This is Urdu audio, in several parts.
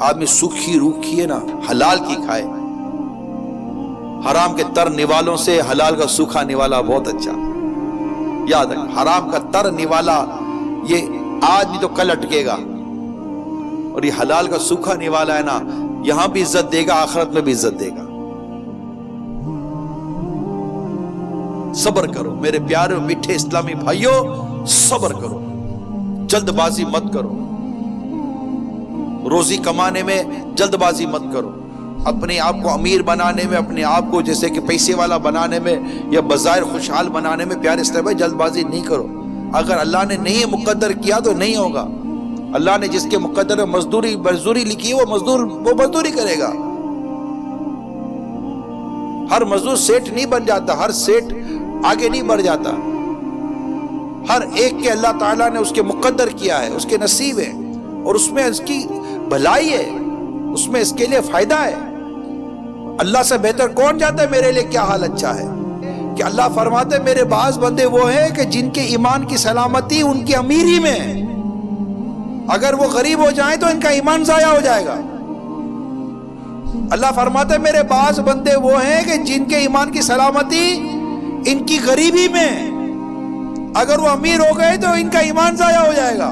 آدمی سوکھی روکھی ہے نا حلال کی کھائے، حرام کے تر نوالوں سے حلال کا سوکھا نوالا بہت اچھا. یاد رکھ، حرام کا تر نوالا یہ آج نہیں تو کل اٹکے گا، اور یہ حلال کا سوکھا نوالا ہے نا، یہاں بھی عزت دے گا، آخرت میں بھی عزت دے گا. صبر کرو میرے پیارے میٹھے اسلامی بھائیوں، صبر کرو، جلد بازی مت کرو، روزی کمانے میں جلد بازی مت کرو، اپنے آپ کو امیر بنانے میں، اپنے آپ کو جیسے کہ پیسے والا بنانے میں یا بظاہر خوشحال بنانے میں پیارے اسلامی بھائی جلد بازی نہیں کرو. اگر اللہ نے نہیں مقدر کیا تو نہیں ہوگا. اللہ نے جس کے مقدر میں مزدوری لکھی ہے وہ مزدوری کرے گا. ہر مزدور سیٹ نہیں بن جاتا، ہر سیٹ آگے نہیں بڑھ جاتا. ہر ایک کے اللہ تعالیٰ نے اس کے مقدر کیا ہے، اس کے نصیب ہے، اور اس میں اس کی بھلائی ہے، اس میں اس کے لیے فائدہ ہے. اللہ سے بہتر کون جاتا ہے میرے لیے کیا حال اچھا ہے؟ کہ اللہ فرماتے میرے بعض بندے وہ ہیں کہ جن کے ایمان کی سلامتی ان کی امیری میں ہے، اگر وہ غریب ہو جائیں تو ان کا ایمان ضائع ہو جائے گا. اللہ فرماتے میرے بعض بندے وہ ہیں کہ جن کے ایمان کی سلامتی ان کی غریبی میں، اگر وہ امیر ہو گئے تو ان کا ایمان ضائع ہو جائے گا.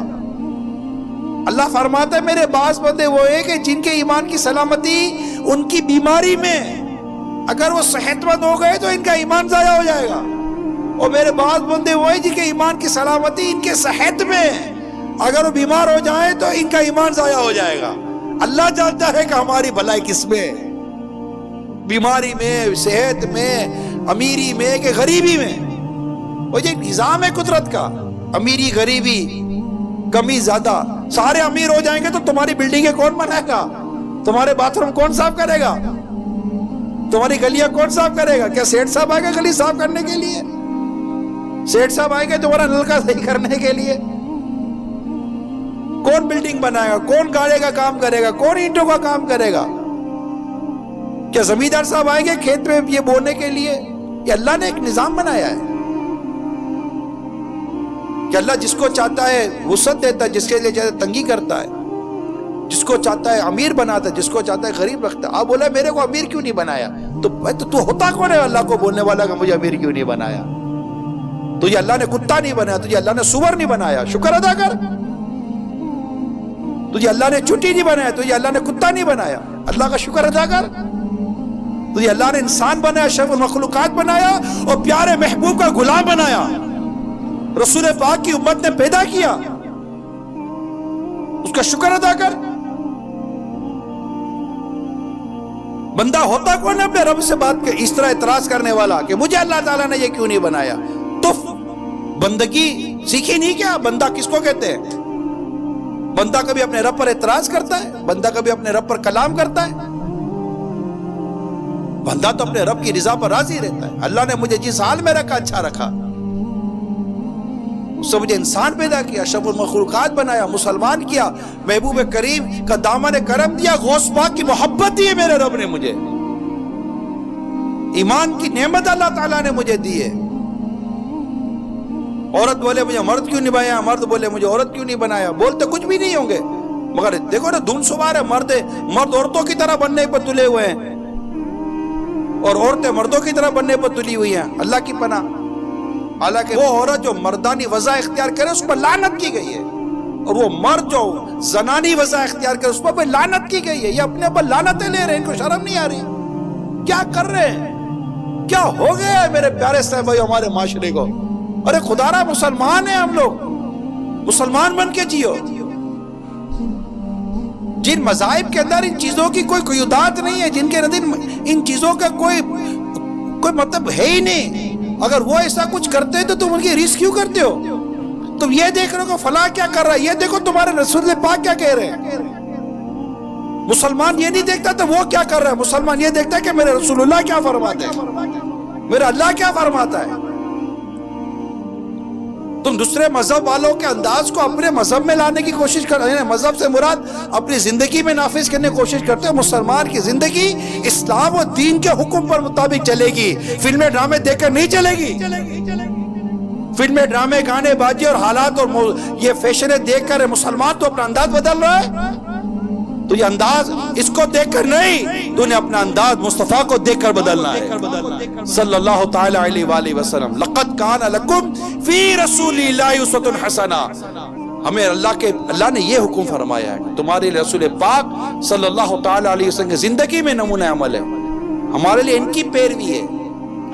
اللہ فرماتا ہے میرے بعض بندے وہ ہیں کہ جن کے ایمان کی سلامتی ان کی بیماری میں، اگر وہ صحت مند ہو گئے تو ان کا ایمان ضائع ہو جائے گا. اور میرے بعض بندے وہ ہیں جن کے ایمان کی سلامتی ان کے صحت میں، اگر وہ بیمار ہو جائیں تو ان کا ایمان ضائع ہو جائے گا. اللہ جانتا ہے کہ ہماری بھلائی کس میں، بیماری میں، صحت میں، امیری میں کہ غریبی میں. وہ یہ نظام ہے قدرت کا، امیری غریبی، کمی زیادہ. سارے امیر ہو جائیں گے تو تمہاری بلڈنگیں کون بنائے گا؟ تمہارے باتھ روم کون صاف کرے گا؟ تمہاری گلیاں کون صاف کرے گا؟ کیا سیٹ صاحب آئے گا گلی صاف کرنے کے لیے؟ سیٹ صاحب آئے گا تمہارا نلکا صحیح کرنے کے لیے؟ کون بلڈنگ بنائے گا؟ کون گاڑے کا کام کرے گا؟ کون اینٹوں کا کام کرے گا؟ کیا زمیندار صاحب آئیں گے کھیت میں یہ بونے کے لیے؟ یہ اللہ نے ایک نظام بنایا ہے کہ اللہ جس کو چاہتا ہے وسعت دیتا ہے، جس کے لیے چاہتا ہے تنگی کرتا ہے، جس کو چاہتا ہے امیر بناتا ہے، جس کو چاہتا ہے غریب رکھتا ہے. آپ بولا میرے کو امیر کیوں نہیں بنایا؟ تو ہوتا کون ہے اللہ کو بولنے والا کہ مجھے امیر کیوں نہیں بنایا؟ تجھے اللہ نے کتا نہیں بنایا، تجھے اللہ نے سور نہیں بنایا، شکر ادا کر. تجھے اللہ نے چٹی نہیں بنایا، تجھے اللہ نے کتا نہیں بنایا، اللہ کا شکر ادا کر. تجھے اللہ نے انسان بنایا، اشرف المخلوقات بنایا، اور پیارے محبوب کا غلام بنایا، رسول پاک کی امت نے پیدا کیا، اس کا شکر ادا کر. بندہ ہوتا کون ہے اپنے رب سے بات کے اس طرح اعتراض کرنے والا کہ مجھے اللہ تعالیٰ نے یہ کیوں نہیں بنایا؟ تو بندگی سیکھی نہیں کیا؟ بندہ کس کو کہتے ہیں؟ بندہ کبھی اپنے رب پر اعتراض کرتا ہے؟ بندہ کبھی اپنے رب پر کلام کرتا ہے؟ بندہ تو اپنے رب کی رضا پر راضی رہتا ہے. اللہ نے مجھے جس حال میں رکھا اچھا رکھا، اس سے مجھے انسان پیدا کیا، اشرف المخلوقات بنایا، مسلمان کیا، محبوب کریم کا دامن کرم دیا، غوث پاک کی محبت دی ہے میرے رب نے مجھے، ایمان کی نعمت اللہ تعالیٰ نے مجھے دی ہے. عورت بولے مجھے مرد کیوں نہیں بنایا، مرد بولے مجھے عورت کیوں نہیں بنایا، بولتے کچھ بھی نہیں ہوں گے، مگر دیکھو نا دھن سوار ہے. مرد عورتوں کی طرح بننے پر تلے ہوئے ہیں، اور عورتیں مردوں کی طرح بننے پر تلی ہوئی ہیں. اللہ کی پناہ. حالانکہ وہ عورت جو مردانی وضع اختیار کرے اس پر لعنت کی گئی ہے، اور وہ مرد جو زنانی وضع اختیار کرے اس پر لعنت کی گئی ہے. یہ اپنے پر لعنتیں لے رہے ہیں، ان کو شرم نہیں آ رہی؟ کیا کر رہے ہیں؟ کیا ہو گیا ہے میرے پیارے صاحب بھائی ہمارے معاشرے کو؟ ارے خدا را مسلمان ہیں ہم لوگ، مسلمان بن کے جیو. جن مذاہب کے اندر ان چیزوں کی کوئی قیودات نہیں ہے، جن کے اندر ان چیزوں کا کوئی مطلب ہے ہی نہیں، اگر وہ ایسا کچھ کرتے ہیں تو تم ان کی ریس کیوں کرتے ہو؟ تم یہ دیکھ رہے ہو کہ فلاں کیا کر رہا ہے، یہ دیکھو تمہارے رسول پاک کیا کہہ رہے ہیں. مسلمان یہ نہیں دیکھتا تو وہ کیا کر رہا ہے، مسلمان یہ دیکھتا ہے کہ میرے رسول اللہ کیا فرماتے ہیں، میرا اللہ کیا فرماتا ہے. تم دوسرے مذہب والوں کے انداز کو اپنے مذہب میں لانے کی کوشش کر رہے ہیں. مذہب سے مراد اپنی زندگی میں نافذ کرنے کی کوشش کرتے ہیں. مسلمان کی زندگی اسلام و دین کے حکم پر مطابق چلے گی، فلمیں ڈرامے دیکھ کر نہیں چلے گی. فلمیں، ڈرامے، گانے بازی اور حالات اور یہ فیشنیں دیکھ کر مسلمان تو اپنا انداز بدل رہا ہے. تو یہ انداز اس کو دیکھ کر نہیں، تو نے اپنا انداز مصطفیٰ کو دیکھ کر بدلنا ہے صلی اللہ تعالی علیہ وآلہ وسلم. لقد کان لکم فی رسول اللہ اسوۃ حسنہ. ہمیں اللہ نے یہ حکم فرمایا ہے تمہارے رسول پاک صلی اللہ تعالی علیہ وسلم کی زندگی میں نمونہ عمل ہے. ہمارے لیے ان کی پیروی ہے،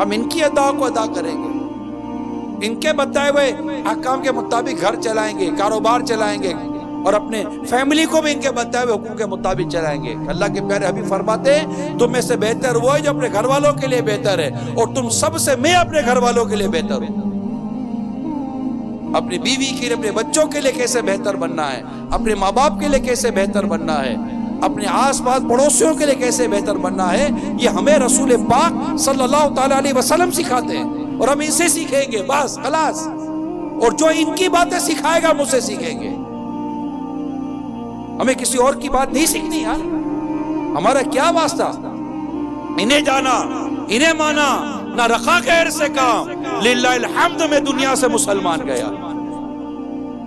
ہم ان کی ادا کو ادا کریں گے، ان کے بتائے ہوئے احکام کے مطابق گھر چلائیں گے، کاروبار چلائیں گے، اور اپنے فیملی کو بھی ان کے بتائے ہوئے حکم کے مطابق چلائیں گے. اللہ کے پیارے حبیب فرماتے ہیں تم میں سے بہتر وہ ہے جو اپنے گھر والوں کے لیے بہتر ہے، اور تم سب سے میں اپنے گھر والوں کے لیے بہتر ہوں. اپنی بیوی کے لیے، اپنے بچوں کے لیے کیسے بہتر بننا ہے، اپنے ماں باپ کے لیے کیسے بہتر بننا ہے، اپنے آس پاس پڑوسیوں کے لیے کیسے بہتر بننا ہے، یہ ہمیں رسول پاک صلی اللہ تعالی علیہ وسلم سکھاتے ہیں، اور ہم ان سے سیکھیں گے بس خلاص. اور جو ان کی باتیں سکھائے گا ہم اسے سیکھیں گے. ہمیں کسی اور کی بات نہیں سیکھنی یار. ہمارا کیا واسطہ انہیں جانا، انہیں مانا، نہ رکھا غیر سے کام. للہ الحمد میں دنیا سے مسلمان گیا.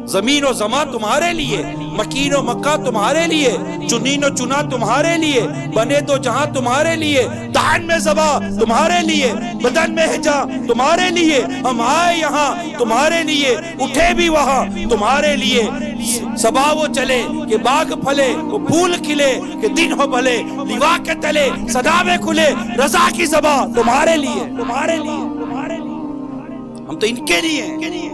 زمین و زمان تمہارے لیے، مکین و مکہ تمہارے لیے، چنین و چنا تمہارے لیے، بنے دو جہاں تمہارے لیے، دہن میں زبا تمہارے لیے، بدن میں ہجا تمہارے لیے. ہم آئے یہاں تمہارے لیے، اٹھے بھی وہاں تمہارے لیے. صبا وہ چلے کہ باغ پھلے، وہ پھول کھلے کہ دن ہو بھلے، لیوا کے تلے صداوے کھلے، رضا کی زبا تمہارے لیے، تمہارے لیے، تمہارے لیے. ہم تو ان کے لیے ہیں،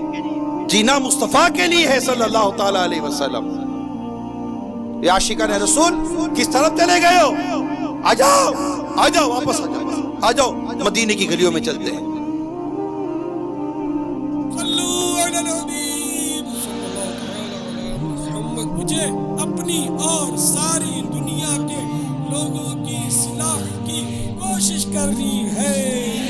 جینا مصطفیٰ کے لیے ہے صلی اللہ تعالی علیہ وسلم. یہ عاشقان رسول کس طرف چلے گئے ہو؟ آ جاؤ، آ جاؤ، واپس آ جاؤ، آ جاؤ، مدینے کی گلیوں میں چلتے ہیں. مجھے اپنی اور ساری دنیا کے لوگوں کی اصلاح کی کوشش کرنی ہے.